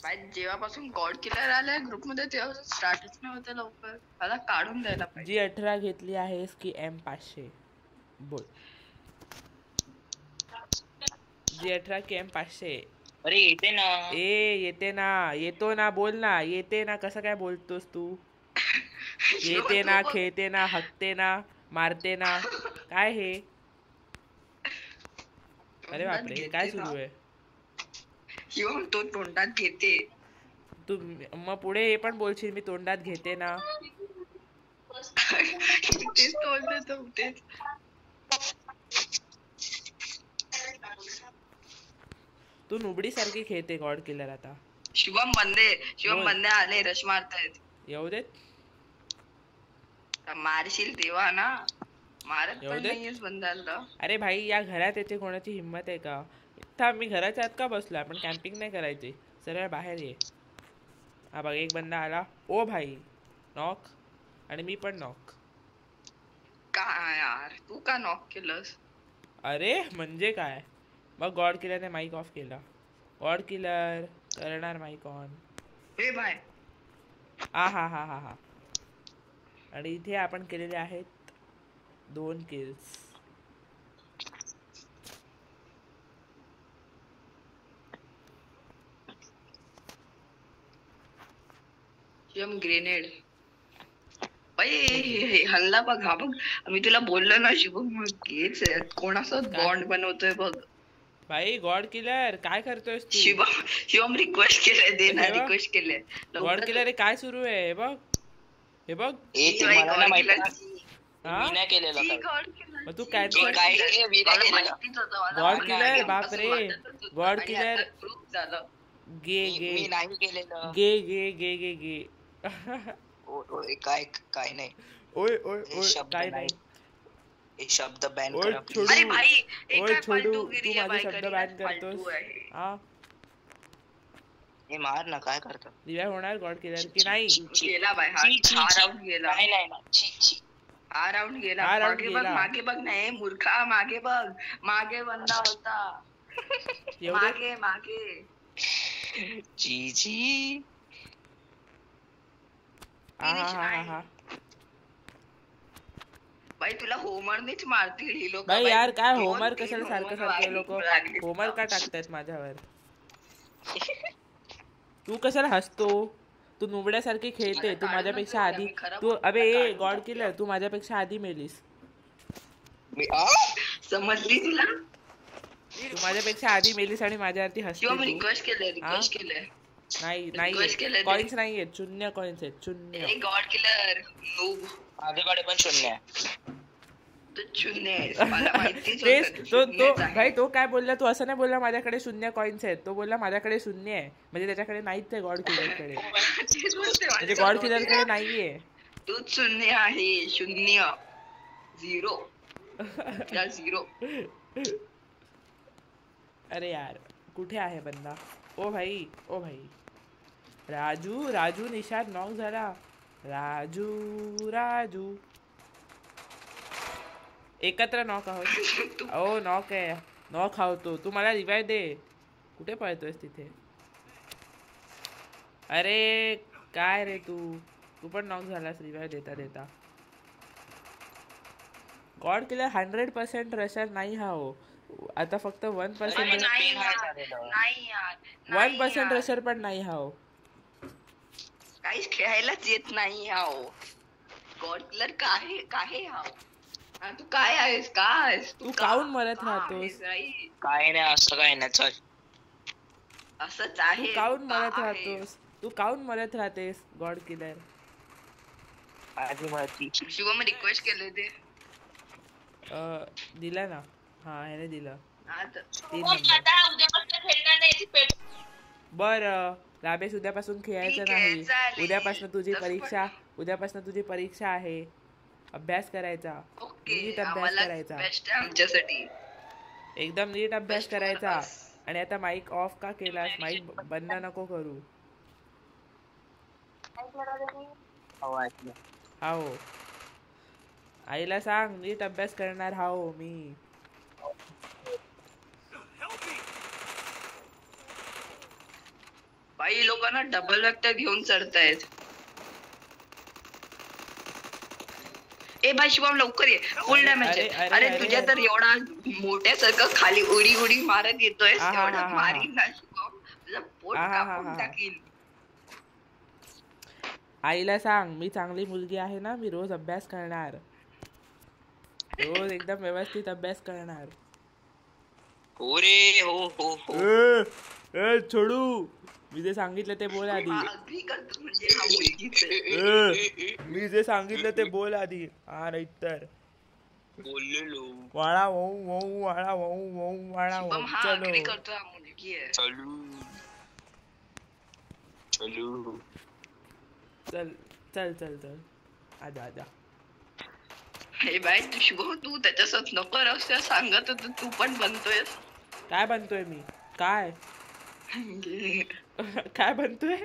भाई जेव्हापासून God killer आलाय ग्रुप मध्ये तेव्हापासून स्टार्टच नाही होतं लवकर. मला काढून द्यायला पाहिजे. G18 घेतली आहेस की M500 बोल. G18 की M500. अरे येते ना. येते ना, येतो ना, बोल ना, येते ना. कसं काय बोलतोस तू? येते ना, खेळते ना, हकते ना, मारते ना, काय हे? अरे बापरे, हे काय सुरू आहे? शिवम तो तोंडात घेते. तू मग पुढे हे पण बोलशील मी तोंडात घेते ना. तेच बोलते तो तेच. तू नुबडी सारखी खेळते गॉड किलर आता. शुभम बंदे आले रश मारतायत. येऊ देत. मारशील तेव्हा ना. मारत पण देत? नाहीयेस बंदाला. अरे भाई या घरात येते कोणाची हिंमत आहे का? थांब, मी घराच्या आत का बसलो? आपण कॅम्पिंग नाही करायची, सरळ बाहेर ये. हा बघ एक बंदा आला. ओ भाई नॉक. आणि मी पण नॉक. काय यार तू का नॉक केलंस? अरे म्हणजे काय? मग गॉड किलरने माईक ऑफ केला. गॉड किलर करणार माईक ऑन. हे भाई हा हा हा हा हा. आणि इथे आपण केलेले आहेत 2 किल्स. शिवम ग्रेनेड. भाई हल्ला बघ. हा बघ मी तुला बोललो ना शिवम हेच कोणासोबत बॉन्ड बनवतोय बघ. भाई गॉड किलर काय करतोयस तू? शिवम रिक्वेस्ट केलंय दे ना. रिक्वेस्ट केलंय गॉड किलर काय सुरू आहे? हे बघ हे बघ. मला माहिती मी नाही केलेलं. मग तू कॅन्सल गॉड किलर. बापरे गॉड किलर. गे गे मी नाही केलेलं. गे गे गे गे गे. काय नाही. ओय ओय ओय काय नाही. हे शब्द बॅन ओय करा. छोडू. अरे भाई ओय छोडू तू माझे शब्द बॅन करतोस. हा हे मार ना. काय करतो? दिव्या होणार गॉड किलर की नाही? गेला भाई. हा राऊंड गेला. नाही हा राऊंड गेला. मागे बघ नाही मूर्खा. मागे बघ. मागे बंदा होता. मागे जी भाई तुला होमरनेच मारतील ही लोक. भाई यार काय होमर कशाला सारखं लोक होमर का टाकतायत माझ्यावर? तू कशाला हसतो? तू नुबड्यासारखी खेळते. तू माझ्यापेक्षा आधी तू अबे गॉड किलर तू माझ्यापेक्षा आधी मेलीस. समजली तुला? तू माझ्यापेक्षा आधी मेलीस आणि माझ्यावरती हसते. रिक्वेस्ट केलंय. नाही कॉइन्स नाहीये. 0 कॉइन्स आहेत. 0. God killer noob. माझ्याकडे पण 0 आहे. भाई तो काय बोलला? तू असं नाही बोलला माझ्याकडे 0 कॉइन्स आहेत. तो बोलला माझ्याकडे 0 आहे. म्हणजे त्याच्याकडे नाहीच आहे गॉड किलर कडे. म्हणजे गॉड किलर कडे नाहीये. तूच 0 आहे. 0 0 अरे यार कुठे आहे बंदा? ओ भाई राजू निशाद नॉक झाला. राजू एकत्र नॉक आहोत. ओ नॉक आहे. नॉक आहोत. तू मला रिवाय दे. कुठे पळतोयस तिथे? अरे काय रे तू पण नॉक झालास रिवाय देता. गॉड किलर 100% रशर नाही हा हो. आता फक्त 1% 1% रशर पण नाही हा हो. काहीच खेळायलाच येत नाही हा हो. गॉड किलर काय हा? तू काय आहेस? तू काऊन मरत राहतोस? काय नाही असं काय नाही. चल असंच आहे. तू काऊन मरत राहतेस गॉड किलर? शिवम रिक्वेस्ट केले ते दिला ना. हा ह्याने दिलं. बरं राबेश उद्यापासून खेळायचं नाही. उद्यापासून तुझी परीक्षा आहे. अभ्यास करायचा. नीट अभ्यास करायचा. एकदम नीट अभ्यास करायचा. आणि आता माईक ऑफ का केलास? माईक बंद नको करू. हो आईला सांग नीट अभ्यास करणार हो मी. काही लोकांना डबल वेक्टर घेऊन चढतायत. ए भाई शिवम लवकर ये, फुल डॅमेज आहे. अरे तुझ्या तर एवढा मोठ्यासारखं खाली उडी उडी मारत येतोय, तेवढं मारीन ना शिवम, तुझं पोट कापून टाकीन. आईला सांग मी चांगली मुलगी आहे ना, मी रोज अभ्यास करणार, रोज एकदम व्यवस्थित अभ्यास करणार. हो रे हो हो हो. छोडू, मी जे सांगितलं ते बोल आधी. म्हणजे हा मुलगीच आहे. मी जे सांगितलं ते बोल आधी. हा नाही तर बोललेलो. वाळा वाऊ वाऊ वाळा वाऊ वाऊ वाळा वाऊ. हा agree करतो, हा मुलगी आहे. चलू चलू. चल चल चल चल आजा आजा. हे बाय तू शुभम, तू त्याच्यासोबत नको रस्त्या सांगत होत, तू पण बनतोयस. काय बनतोय मी? काय काय बनतोय?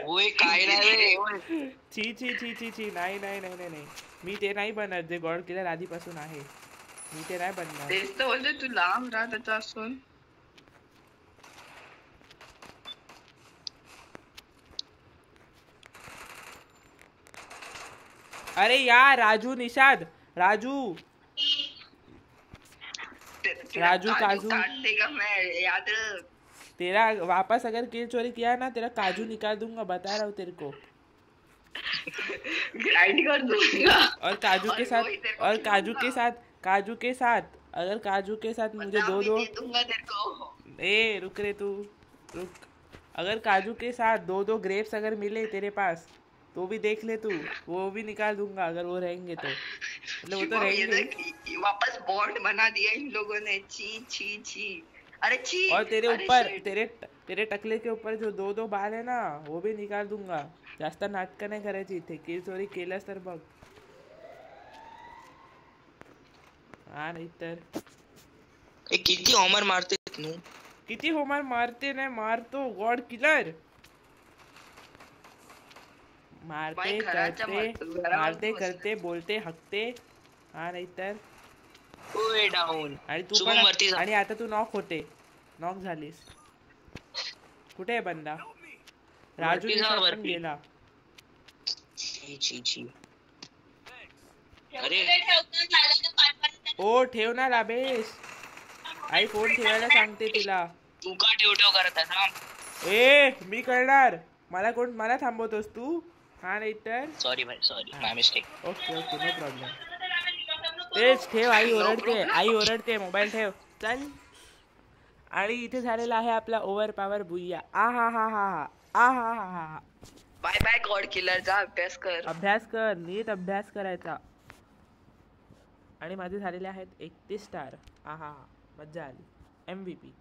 ओय काय नाही रे. छी छी छी छी छी. नाही नाही नाही नाही नाही, मी ते नाही बनत जे गॉड किलर आधीपासून आहे. मी ते नाही बनणार. तेच तर बोलते, तू लांब राहा त्याच्यापासून. अरे यार राजू निषाद राजू राजू काजू काट देगा मैं, याद रख. तेरा वापस अगर किल चोरी किया ना, तेरा काजू निकाल दूंगा, बता रहा हूँ तेरे को. ग्राइंड कर दूंगा. और काजू के साथ, और काजू के साथ, काजू के साथ, अगर काजू के साथ मुझे दो दो. दूंगा तेरे को. ए रुक रे तू, रुक. अगर काजू के साथ दो दो ग्रेप्स अगर मिले तेरे पास तो भी देख ले तू, वो भी निकाल दूंगा अगर वो रहेंगे तो. मतलब वो तो रहेंगे. वापस बॉन्ड बना दिया इन लोगों ने. छी छी छी. अरे छी. और तेरे ऊपर, तेरे टकले के ऊपर जो दो दो बाल है ना, वो भी निकाल दूंगा. जास्त नाटकं नाही करायची इथे. किल चोरी केलंस तर बघ. हा नाही तर किती होमर मारते तू. किती होमर मारते नाही मारतो गॉड किलर. मारते करते करते बोलते हकते. हा नाही तर डाऊन. आणि तू पण, आणि आता तू नॉक होते, नॉक झालीस. कुठे आहे बंदा? राजू पण गेला. अरे ओ ठेव ना लाबेश, आई फोन ठेवायला सांगते तिला. तू का ठेव करत आहे? ए मी करणार, मला थांबवतोस तू? हा नाही तर सॉरी भाई, sorry my mistake. Okay okay no problem. तेच ठेव, आई ओरडते, आई ओरडते, मोबाईल ठेव चल. आणि इथे झालेला आहे आपला ओव्हर पॉवर बुया. आ हा हा हा हा आ हा हा हा. बाय बाय गॉड किलर, जा अभ्यास कर. अभ्यास कर, नीट अभ्यास करायचा. आणि माझे झालेले आहेत 31 स्टार. आ हा हा, मज्जा आली. MVP.